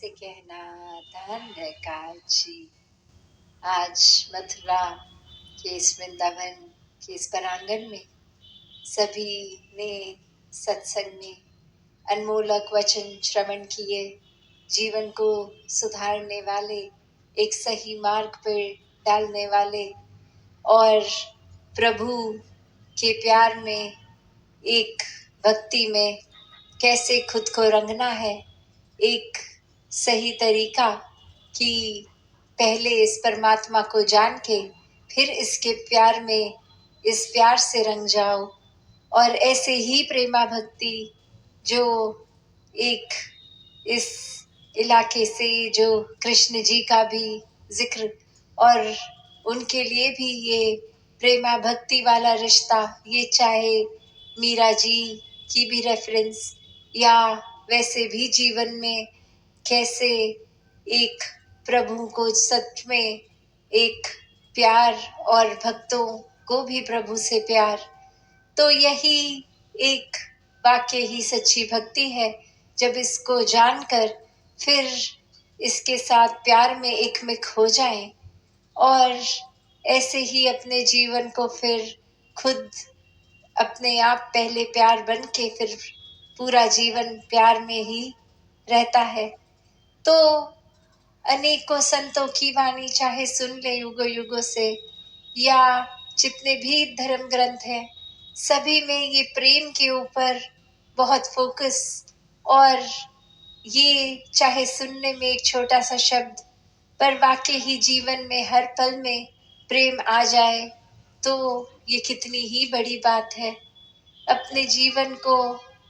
से कहना धन्य काजी। आज मथुरा के इस वृंदावन के इस प्रांगण में सभी ने सत्संग में अनमोलक वचन श्रवण किए, जीवन को सुधारने वाले, एक सही मार्ग पर डालने वाले और प्रभु के प्यार में, एक भक्ति में कैसे खुद को रंगना है, एक सही तरीका कि पहले इस परमात्मा को जान के फिर इसके प्यार में इस प्यार से रंग जाओ। और ऐसे ही प्रेमा भक्ति जो एक इस इलाके से जो कृष्ण जी का भी जिक्र और उनके लिए भी ये प्रेमा भक्ति वाला रिश्ता, ये चाहे मीरा जी की भी रेफरेंस या वैसे भी जीवन में कैसे एक प्रभु को सच में एक प्यार और भक्तों को भी प्रभु से प्यार, तो यही एक वाकई ही सच्ची भक्ति है। जब इसको जानकर फिर इसके साथ प्यार में एकमिक हो जाएं और ऐसे ही अपने जीवन को फिर खुद अपने आप पहले प्यार बन के फिर पूरा जीवन प्यार में ही रहता है। तो अनेकों संतों की वाणी चाहे सुन ले युगों युगों से, या जितने भी धर्म ग्रंथ हैं, सभी में ये प्रेम के ऊपर बहुत फोकस, और ये चाहे सुनने में एक छोटा सा शब्द पर वाकई ही जीवन में हर पल में प्रेम आ जाए तो ये कितनी ही बड़ी बात है। अपने जीवन को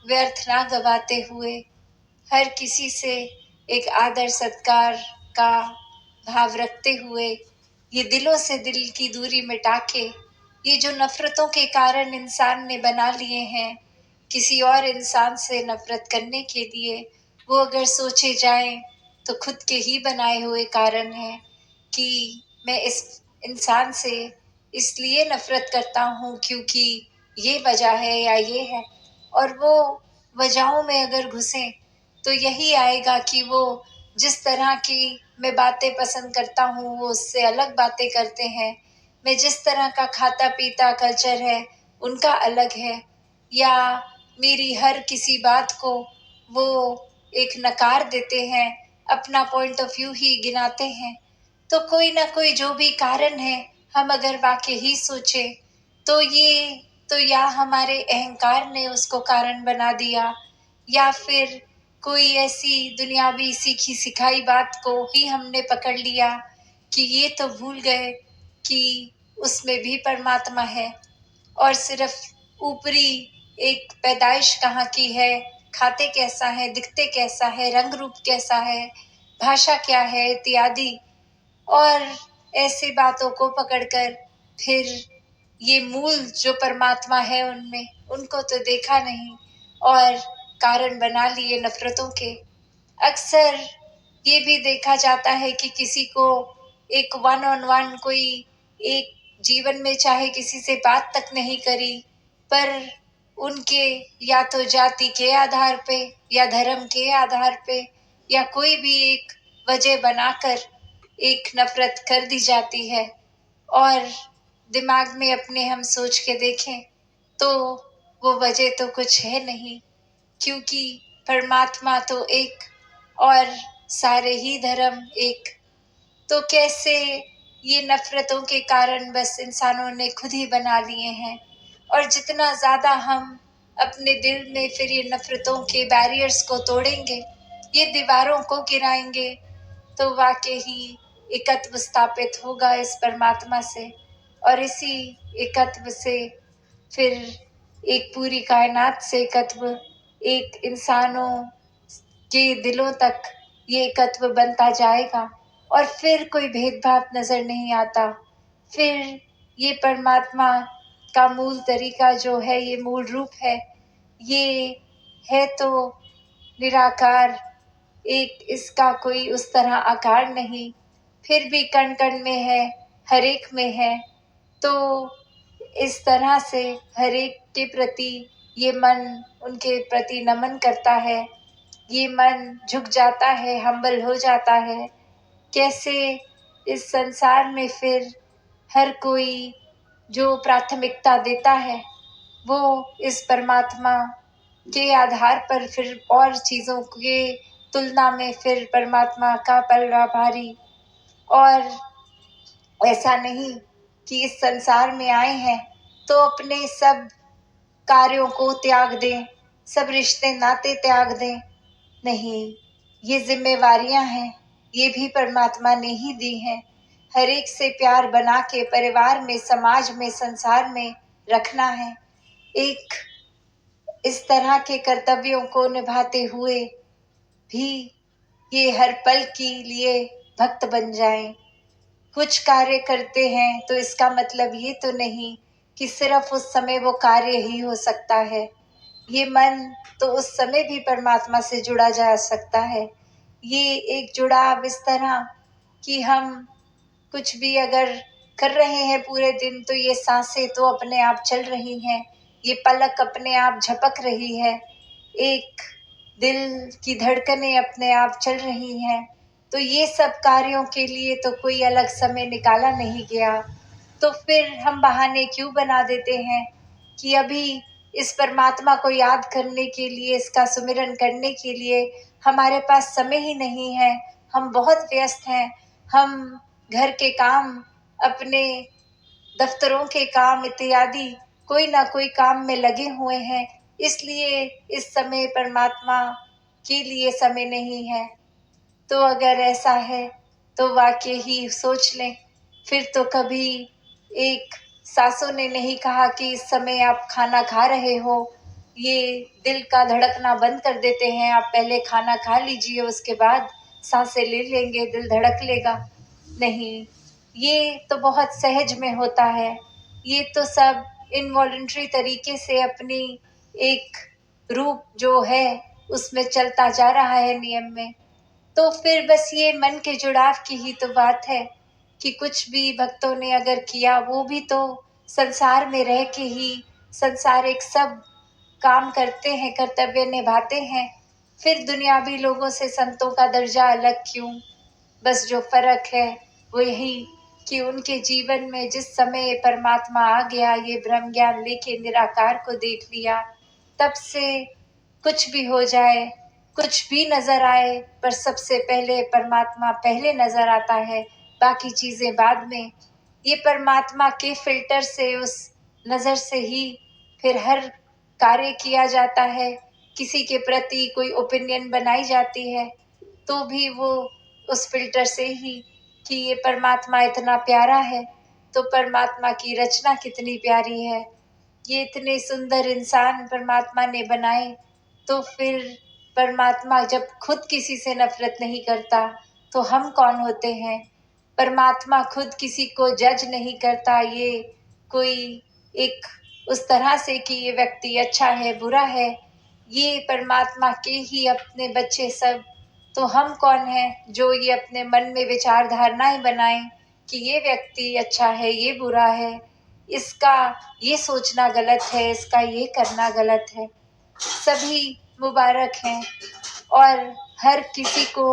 व्यर्थ ना गवाते हुए हर किसी से एक आदर सत्कार का भाव रखते हुए ये दिलों से दिल की दूरी मिटा के, ये जो नफरतों के कारण इंसान ने बना लिए हैं किसी और इंसान से नफरत करने के लिए, वो अगर सोचे जाएं तो खुद के ही बनाए हुए कारण हैं कि मैं इस इंसान से इसलिए नफरत करता हूँ क्योंकि ये वजह है या ये है। और वो वजहों में अगर घुसें तो यही आएगा कि वो जिस तरह की मैं बातें पसंद करता हूँ वो उससे अलग बातें करते हैं, मैं जिस तरह का खाता पीता कल्चर है उनका अलग है, या मेरी हर किसी बात को वो एक नकार देते हैं, अपना पॉइंट ऑफ व्यू ही गिनाते हैं। तो कोई ना कोई जो भी कारण है, हम अगर वाकई ही सोचे तो ये तो या हमारे अहंकार ने उसको कारण बना दिया, या फिर कोई ऐसी दुनियावी सीखी सिखाई बात को ही हमने पकड़ लिया कि ये तो भूल गए कि उसमें भी परमात्मा है, और सिर्फ ऊपरी एक पैदाइश कहाँ की है, खाते कैसा है, दिखते कैसा है, रंग रूप कैसा है, भाषा क्या है इत्यादि, और ऐसी बातों को पकड़कर फिर ये मूल जो परमात्मा है उनमें उनको तो देखा नहीं और कारण बना लिए नफरतों के। अक्सर ये भी देखा जाता है कि किसी को एक वन ऑन वन कोई एक जीवन में चाहे किसी से बात तक नहीं करी, पर उनके या तो जाति के आधार पे या धर्म के आधार पे या कोई भी एक वजह बनाकर एक नफरत कर दी जाती है। और दिमाग में अपने हम सोच के देखें तो वो वजह तो कुछ है नहीं, क्योंकि परमात्मा तो एक और सारे ही धर्म एक। तो कैसे ये नफरतों के कारण बस इंसानों ने खुद ही बना लिए हैं, और जितना ज़्यादा हम अपने दिल में फिर ये नफरतों के बैरियर्स को तोड़ेंगे, ये दीवारों को गिराएंगे, तो वाकई ही एकत्व स्थापित होगा इस परमात्मा से, और इसी एकत्व से फिर एक पूरी कायनात से एकत्व, एक इंसानों के दिलों तक ये एकत्व बनता जाएगा, और फिर कोई भेदभाव नजर नहीं आता। फिर ये परमात्मा का मूल तरीका जो है, ये मूल रूप है, ये है तो निराकार, एक इसका कोई उस तरह आकार नहीं, फिर भी कण कण में है, हर एक में है। तो इस तरह से हर एक के प्रति ये मन उनके प्रति नमन करता है, ये मन झुक जाता है, हम्बल हो जाता है। कैसे इस संसार में फिर हर कोई जो प्राथमिकता देता है वो इस परमात्मा के आधार पर फिर और चीज़ों के तुलना में फिर परमात्मा का पलड़ा भारी। और ऐसा नहीं कि इस संसार में आए हैं तो अपने सब कार्यों को त्याग दें, सब रिश्ते नाते त्याग दें। नहीं, ये जिम्मेवारियां हैं, ये भी परमात्मा ने ही दी हैं। हर एक से प्यार बना के परिवार में, समाज में, संसार में रखना है। एक इस तरह के कर्तव्यों को निभाते हुए भी ये हर पल के लिए भक्त बन जाएं। कुछ कार्य करते हैं तो इसका मतलब ये तो नहीं कि सिर्फ उस समय वो कार्य ही हो सकता है। ये मन तो उस समय भी परमात्मा से जुड़ा जा सकता है। ये एक जुड़ाव इस तरह कि हम कुछ भी अगर कर रहे हैं पूरे दिन तो ये सांसें तो अपने आप चल रही हैं, ये पलक अपने आप झपक रही है, एक दिल की धड़कनें अपने आप चल रही हैं। तो ये सब कार्यों के लिए तो कोई अलग समय निकाला नहीं गया। तो फिर हम बहाने क्यों बना देते हैं कि अभी इस परमात्मा को याद करने के लिए, इसका सुमिरन करने के लिए हमारे पास समय ही नहीं है, हम बहुत व्यस्त हैं, हम घर के काम, अपने दफ्तरों के काम इत्यादि कोई ना कोई काम में लगे हुए हैं, इसलिए इस समय परमात्मा के लिए समय नहीं है। तो अगर ऐसा है तो वाकई ही सोच लें, फिर तो कभी एक सासों ने नहीं कहा कि इस समय आप खाना खा रहे हो, ये दिल का धड़कना बंद कर देते हैं, आप पहले खाना खा लीजिए, उसके बाद सांसें ले लेंगे, दिल धड़क लेगा। नहीं, ये तो बहुत सहज में होता है। ये तो सब इनवॉलंटरी तरीके से अपनी एक रूप जो है उसमें चलता जा रहा है नियम में। तो फिर बस ये मन के जुड़ाव की ही तो बात है कि कुछ भी भक्तों ने अगर किया वो भी तो संसार में रह के ही संसारिक सब काम करते हैं, कर्तव्य निभाते हैं। फिर दुनियावी लोगों से संतों का दर्जा अलग क्यों? बस जो फर्क है वो यही कि उनके जीवन में जिस समय परमात्मा आ गया, ये ब्रह्म ज्ञान लेके निराकार को देख लिया, तब से कुछ भी हो जाए, कुछ भी नजर आए, पर सबसे पहले परमात्मा पहले नजर आता है, बाकी चीजें बाद में। ये परमात्मा के फिल्टर से, उस नजर से ही फिर हर कार्य किया जाता है। किसी के प्रति कोई ओपिनियन बनाई जाती है तो भी वो उस फिल्टर से ही कि ये परमात्मा इतना प्यारा है, तो परमात्मा की रचना कितनी प्यारी है, ये इतने सुंदर इंसान परमात्मा ने बनाए। तो फिर परमात्मा जब खुद किसी से नफरत नहीं करता तो हम कौन होते हैं? परमात्मा खुद किसी को जज नहीं करता, ये कोई एक उस तरह से कि ये व्यक्ति अच्छा है, बुरा है, ये परमात्मा के ही अपने बच्चे सब। तो हम कौन हैं जो ये अपने मन में विचार धारणाएं बनाएं कि ये व्यक्ति अच्छा है, ये बुरा है, इसका ये सोचना गलत है, इसका ये करना गलत है। सभी मुबारक हैं और हर किसी को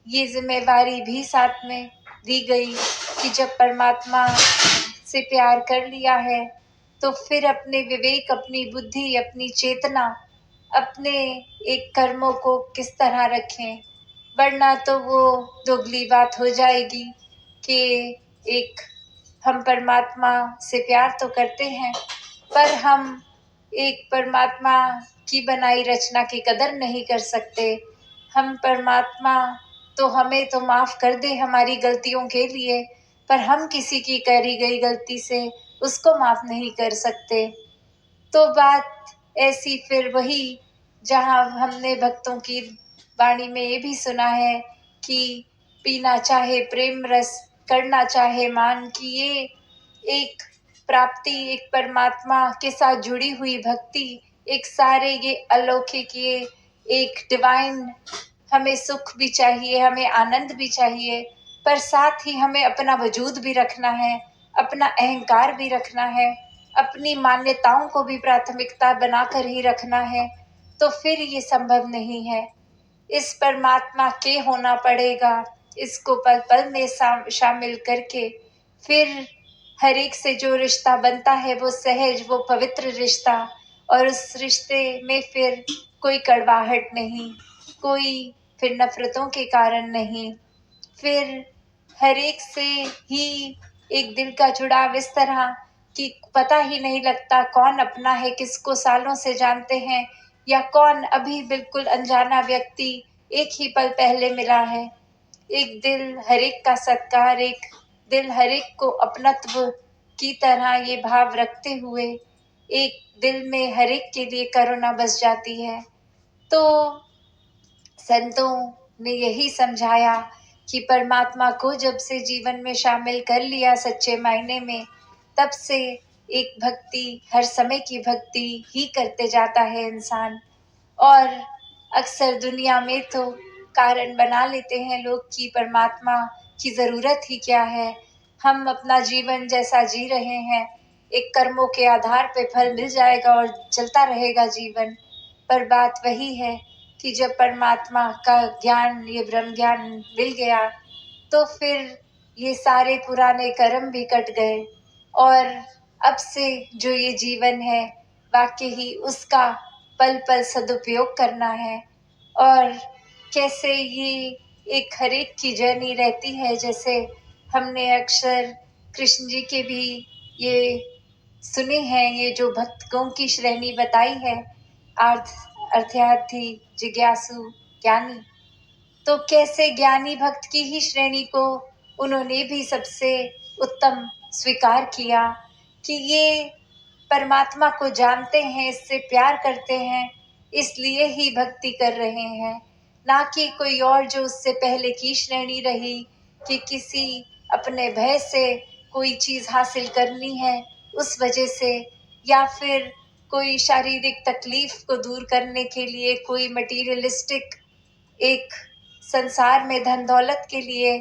ये जिम्मेवारी भी साथ में दी गई कि जब परमात्मा से प्यार कर लिया है तो फिर अपने विवेक, अपनी बुद्धि, अपनी चेतना, अपने एक कर्मों को किस तरह रखें, वरना तो वो दोगली बात हो जाएगी कि एक हम परमात्मा से प्यार तो करते हैं पर हम एक परमात्मा की बनाई रचना की कदर नहीं कर सकते। हम परमात्मा तो हमें तो माफ कर दे हमारी गलतियों के लिए, पर हम किसी की करी गई गलती से उसको माफ नहीं कर सकते। तो बात ऐसी फिर वही जहाँ हमने भक्तों की वाणी में ये भी सुना है कि पीना चाहे प्रेम रस, करना चाहे मान, कि ये एक प्राप्ति, एक परमात्मा के साथ जुड़ी हुई भक्ति, एक सारे ये अलौकिक, ये एक डिवाइन, हमें सुख भी चाहिए, हमें आनंद भी चाहिए, पर साथ ही हमें अपना वजूद भी रखना है, अपना अहंकार भी रखना है, अपनी मान्यताओं को भी प्राथमिकता बनाकर ही रखना है। तो फिर ये संभव नहीं है। इस परमात्मा के होना पड़ेगा, इसको पल पल में शामिल करके फिर हर एक से जो रिश्ता बनता है वो सहज, वो पवित्र रिश्ता, और उस रिश्ते में फिर कोई कड़वाहट नहीं, कोई फिर नफरतों के कारण नहीं, फिर हर एक से ही एक दिल का जुड़ाव इस तरह कि पता ही नहीं लगता कौन अपना है, किसको सालों से जानते हैं या कौन अभी बिल्कुल अनजाना व्यक्ति एक ही पल पहले मिला है। एक दिल हर एक का सत्कार, एक दिल हर एक को अपनत्व की तरह ये भाव रखते हुए एक दिल में हर एक के लिए करुणा बस जाती है। तो संतों ने यही समझाया कि परमात्मा को जब से जीवन में शामिल कर लिया सच्चे मायने में, तब से एक भक्ति, हर समय की भक्ति ही करते जाता है इंसान। और अक्सर दुनिया में तो कारण बना लेते हैं लोग कि परमात्मा की ज़रूरत ही क्या है, हम अपना जीवन जैसा जी रहे हैं, एक कर्मों के आधार पे फल मिल जाएगा और चलता रहेगा जीवन। पर बात वही है कि जब परमात्मा का ज्ञान, ये ब्रह्म ज्ञान मिल गया, तो फिर ये सारे पुराने कर्म भी कट गए और अब से जो ये जीवन है वाकई ही उसका पल पल सदुपयोग करना है। और कैसे ये एक हर एक की जर्नी रहती है, जैसे हमने अक्सर कृष्ण जी के भी ये सुने हैं, ये जो भक्तों की श्रेणी बताई है, अर्थार्थी, जिज्ञासु, ज्ञानी, तो कैसे ज्ञानी भक्त की ही श्रेणी को उन्होंने भी सबसे उत्तम स्वीकार किया कि ये परमात्मा को जानते हैं, इससे प्यार करते हैं, इसलिए ही भक्ति कर रहे हैं, ना कि कोई और जो उससे पहले की श्रेणी रही कि किसी अपने भय से कोई चीज़ हासिल करनी है उस वजह से, या फिर कोई शारीरिक तकलीफ को दूर करने के लिए कोई मटीरियलिस्टिक एक संसार में धन दौलत के लिए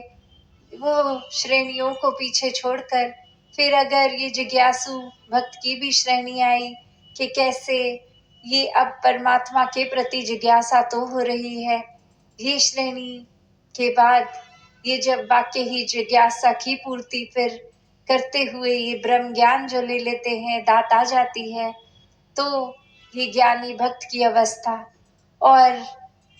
वो श्रेणियों को पीछे छोड़कर फिर अगर ये जिज्ञासु भक्त की भी श्रेणी आई कि कैसे ये अब परमात्मा के प्रति जिज्ञासा तो हो रही है, ये श्रेणी के बाद ये जब वाक्य ही जिज्ञासा की पूर्ति फिर करते हुए ये ब्रह्म ज्ञान जो ले लेते हैं, दात आ जाती है, तो ये ज्ञानी भक्त की अवस्था। और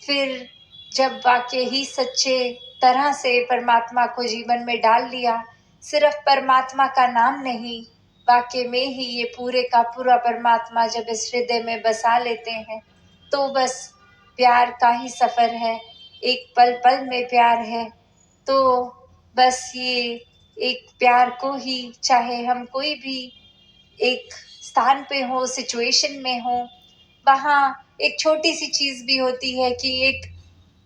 फिर जब वाकई ही सच्चे तरह से परमात्मा को जीवन में डाल लिया, सिर्फ परमात्मा का नाम नहीं, वाकई में ही ये पूरे का पूरा परमात्मा जब इस हृदय में बसा लेते हैं, तो बस प्यार का ही सफ़र है, एक पल पल में प्यार है। तो बस ये एक प्यार को ही, चाहे हम कोई भी एक स्थान पे हो, सिचुएशन में हो, वहाँ एक छोटी सी चीज़ भी होती है कि एक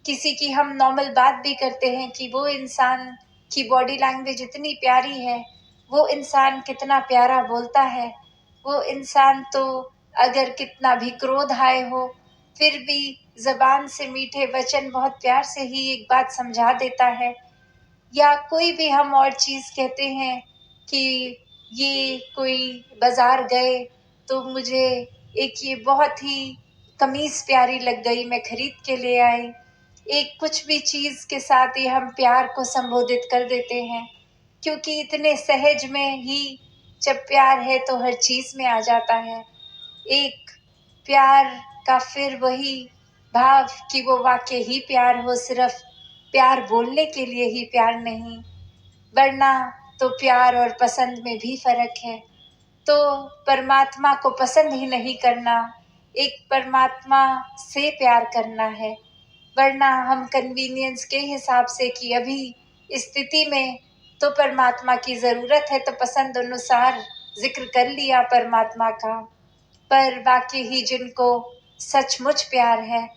किसी की हम नॉर्मल बात भी करते हैं कि वो इंसान की बॉडी लैंग्वेज इतनी प्यारी है, वो इंसान कितना प्यारा बोलता है, वो इंसान तो अगर कितना भी क्रोध आए हो फिर भी जबान से मीठे वचन बहुत प्यार से ही एक बात समझा देता है। या कोई भी हम और चीज़ कहते हैं कि ये कोई बाज़ार गए तो मुझे एक ये बहुत ही कमीज़ प्यारी लग गई, मैं खरीद के ले आई। एक कुछ भी चीज़ के साथ ही हम प्यार को संबोधित कर देते हैं, क्योंकि इतने सहज में ही जब प्यार है तो हर चीज़ में आ जाता है। एक प्यार का फिर वही भाव कि वो वाकई ही प्यार हो, सिर्फ प्यार बोलने के लिए ही प्यार नहीं, वरना तो प्यार और पसंद में भी फर्क है। तो परमात्मा को पसंद ही नहीं करना, एक परमात्मा से प्यार करना है, वरना हम कन्वीनियंस के हिसाब से कि अभी स्थिति में तो परमात्मा की ज़रूरत है तो पसंद अनुसार जिक्र कर लिया परमात्मा का, पर बाकी ही जिनको सचमुच प्यार है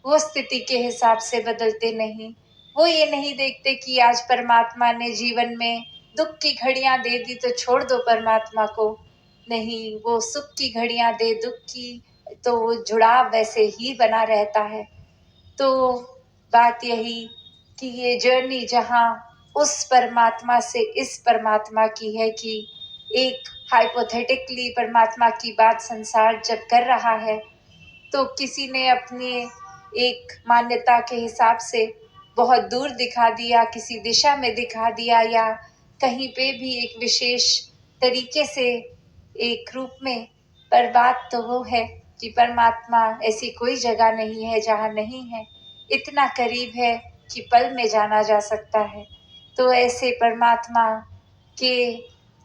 वो स्थिति के हिसाब से बदलते नहीं। वो ये नहीं देखते कि आज परमात्मा ने जीवन में दुख की घड़ियां दे दी तो छोड़ दो परमात्मा को, नहीं, वो सुख की घड़ियां दे दुख की तो वो जुड़ाव वैसे ही बना रहता है। तो बात यही कि ये जर्नी जहाँ उस परमात्मा से इस परमात्मा की है कि एक हाइपोथेटिकली परमात्मा की बात संसार जब कर रहा है तो किसी ने अपने एक मान्यता के हिसाब से बहुत दूर दिखा दिया, किसी दिशा में दिखा दिया, या कहीं पे भी एक विशेष तरीके से एक रूप में। पर बात तो वो है कि परमात्मा ऐसी कोई जगह नहीं है जहाँ नहीं है, इतना करीब है कि पल में जाना जा सकता है। तो ऐसे परमात्मा के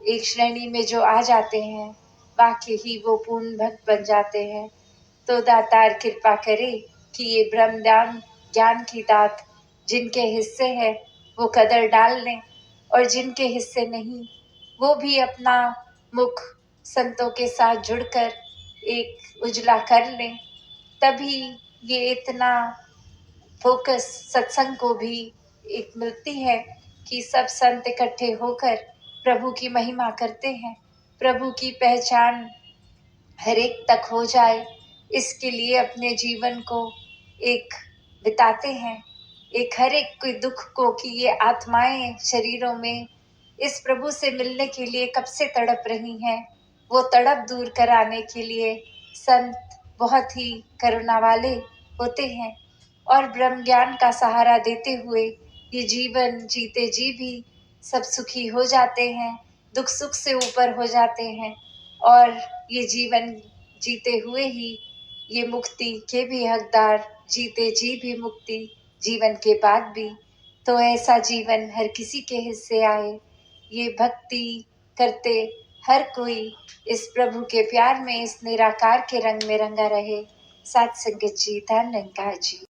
एक श्रेणी में जो आ जाते हैं, वाकई ही वो पूर्ण भक्त बन जाते हैं। तो दातार कृपा करे कि ये ब्रह्म ज्ञान की दात जिनके हिस्से है वो कदर डाल लें, और जिनके हिस्से नहीं वो भी अपना मुख संतों के साथ जुड़कर एक उजला कर लें। तभी ये इतना फोकस सत्संग को भी एक मिलती है कि सब संत इकट्ठे होकर प्रभु की महिमा करते हैं, प्रभु की पहचान हर एक तक हो जाए, इसके लिए अपने जीवन को एक बिताते हैं। एक हर एक कोई दुख को कि ये आत्माएं शरीरों में इस प्रभु से मिलने के लिए कब से तड़प रही हैं, वो तड़प दूर कराने के लिए संत बहुत ही करुणा वाले होते हैं और ब्रह्म ज्ञान का सहारा देते हुए ये जीवन जीते जी भी सब सुखी हो जाते हैं, दुख सुख से ऊपर हो जाते हैं, और ये जीवन जीते हुए ही ये मुक्ति के भी हकदार, जीते जी भी मुक्ति जीवन के बाद भी। तो ऐसा जीवन हर किसी के हिस्से आए, ये भक्ति करते हर कोई इस प्रभु के प्यार में, इस निराकार के रंग में रंगा रहे। साथ संगत जी, धन निरंकार जी।